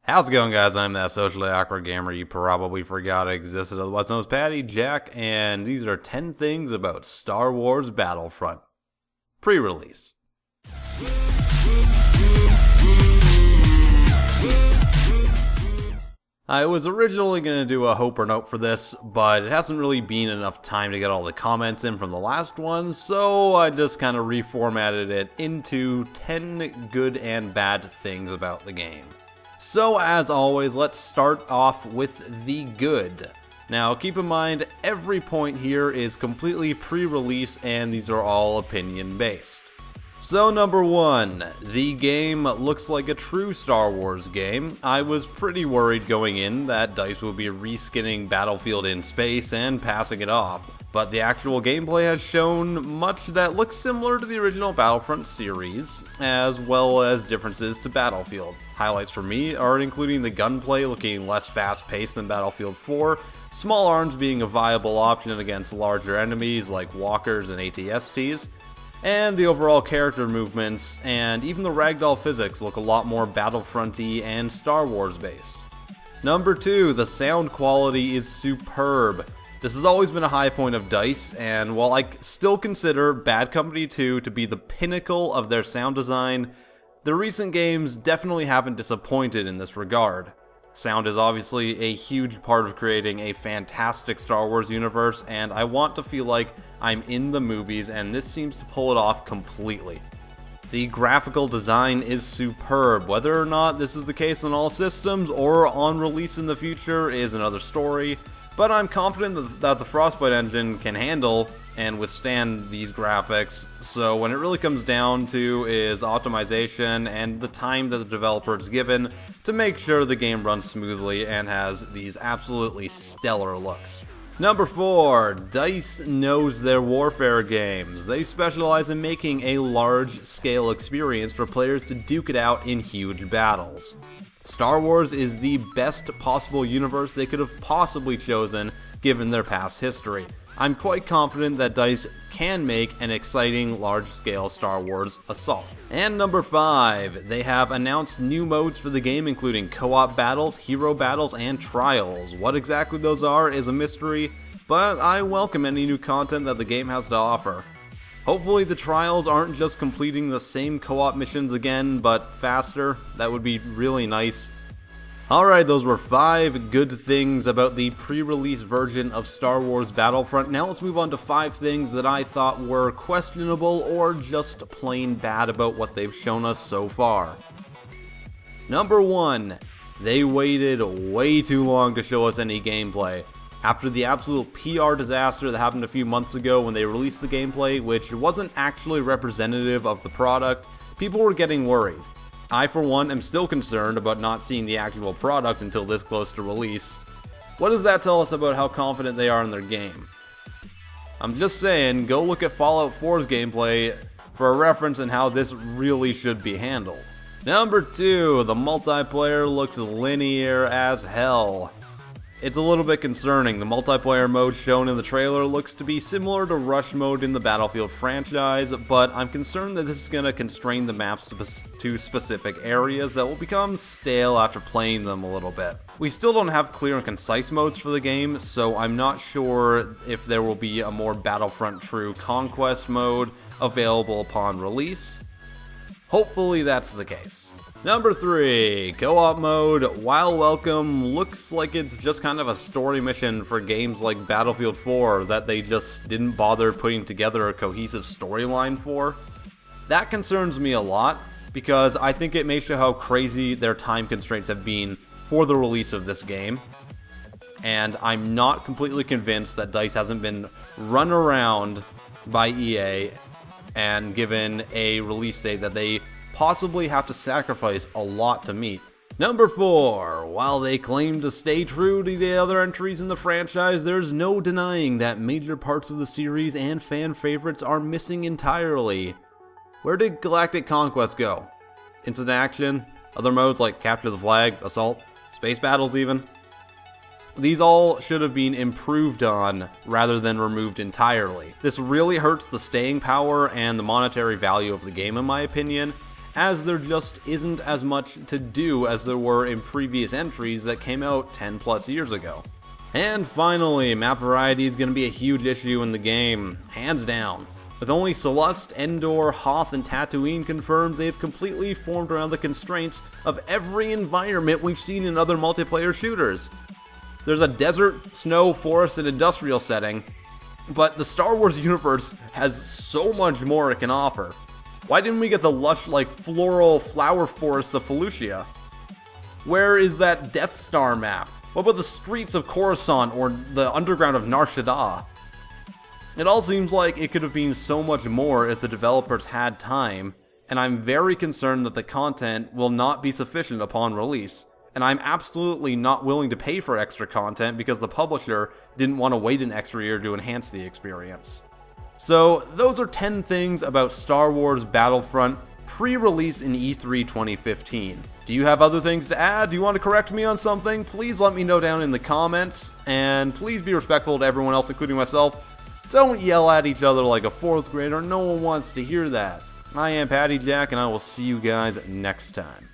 How's it going, guys? I'm that socially awkward gamer you probably forgot existed, otherwise known as IAmPattyJack, and these are 10 things about Star Wars Battlefront. Pre-release. I was originally going to do a hope or note for this, but it hasn't really been enough time to get all the comments in from the last one, so I just kind of reformatted it into 10 good and bad things about the game. So as always, let's start off with the good. Now keep in mind, every point here is completely pre-release and these are all opinion based. So number 1, the game looks like a true Star Wars game. I was pretty worried going in that DICE would be reskinning Battlefield in space and passing it off, but the actual gameplay has shown much that looks similar to the original Battlefront series, as well as differences to Battlefield. Highlights for me are including the gunplay looking less fast-paced than Battlefield 4, small arms being a viable option against larger enemies like walkers and ATSTs, and the overall character movements and even the ragdoll physics look a lot more Battlefront-y and Star Wars based. Number 2, the sound quality is superb. This has always been a high point of DICE, and while I still consider Bad Company 2 to be the pinnacle of their sound design, the recent games definitely haven't disappointed in this regard. Sound is obviously a huge part of creating a fantastic Star Wars universe, and I want to feel like I'm in the movies, and this seems to pull it off completely. The graphical design is superb. Whether or not this is the case on all systems or on release in the future is another story, but I'm confident that the Frostbite engine can handle and withstand these graphics, so when it really comes down to is optimization and the time that the developer is given to make sure the game runs smoothly and has these absolutely stellar looks. Number 4, DICE knows their warfare games. They specialize in making a large-scale experience for players to duke it out in huge battles. Star Wars is the best possible universe they could have possibly chosen given their past history. I'm quite confident that DICE can make an exciting large-scale Star Wars assault. And number 5, they have announced new modes for the game including co-op battles, hero battles, and trials. What exactly those are is a mystery, but I welcome any new content that the game has to offer. Hopefully the trials aren't just completing the same co-op missions again, but faster. That would be really nice. Alright, those were 5 good things about the pre-release version of Star Wars Battlefront. Now let's move on to 5 things that I thought were questionable or just plain bad about what they've shown us so far. Number 1, they waited way too long to show us any gameplay. After the absolute PR disaster that happened a few months ago when they released the gameplay, which wasn't actually representative of the product, people were getting worried. I, for one, am still concerned about not seeing the actual product until this close to release. What does that tell us about how confident they are in their game? I'm just saying, go look at Fallout 4's gameplay for a reference in how this really should be handled. Number 2, the multiplayer looks linear as hell. It's a little bit concerning. The multiplayer mode shown in the trailer looks to be similar to Rush mode in the Battlefield franchise, but I'm concerned that this is going to constrain the maps to specific areas that will become stale after playing them a little bit. We still don't have clear and concise modes for the game, so I'm not sure if there will be a more Battlefront true conquest mode available upon release. Hopefully that's the case. Number 3, co-op mode, while welcome, looks like it's just kind of a story mission for games like Battlefield 4 that they just didn't bother putting together a cohesive storyline for. That concerns me a lot, because I think it may show how crazy their time constraints have been for the release of this game. And I'm not completely convinced that DICE hasn't been run around by EA and given a release date that they possibly have to sacrifice a lot to meet. Number 4, while they claim to stay true to the other entries in the franchise, there's no denying that major parts of the series and fan favorites are missing entirely. Where did Galactic Conquest go? Instant action? Other modes like Capture the Flag, Assault, Space Battles even? These all should have been improved on rather than removed entirely. This really hurts the staying power and the monetary value of the game in my opinion, as there just isn't as much to do as there were in previous entries that came out 10 plus years ago. And finally, map variety is going to be a huge issue in the game, hands down. With only Celeste, Endor, Hoth, and Tatooine confirmed, they've completely formed around the constraints of every environment we've seen in other multiplayer shooters. There's a desert, snow, forest, and industrial setting, but the Star Wars universe has so much more it can offer. Why didn't we get the lush, floral flower forests of Felucia? Where is that Death Star map? What about the streets of Coruscant or the underground of Nar Shaddaa? It all seems like it could have been so much more if the developers had time, and I'm very concerned that the content will not be sufficient upon release, and I'm absolutely not willing to pay for extra content because the publisher didn't want to wait an extra year to enhance the experience. So those are 10 things about Star Wars Battlefront pre-release in E3 2015. Do you have other things to add? Do you want to correct me on something? Please let me know down in the comments, and please be respectful to everyone else, including myself. Don't yell at each other like a 4th grader, no one wants to hear that. I am PattyJack, and I will see you guys next time.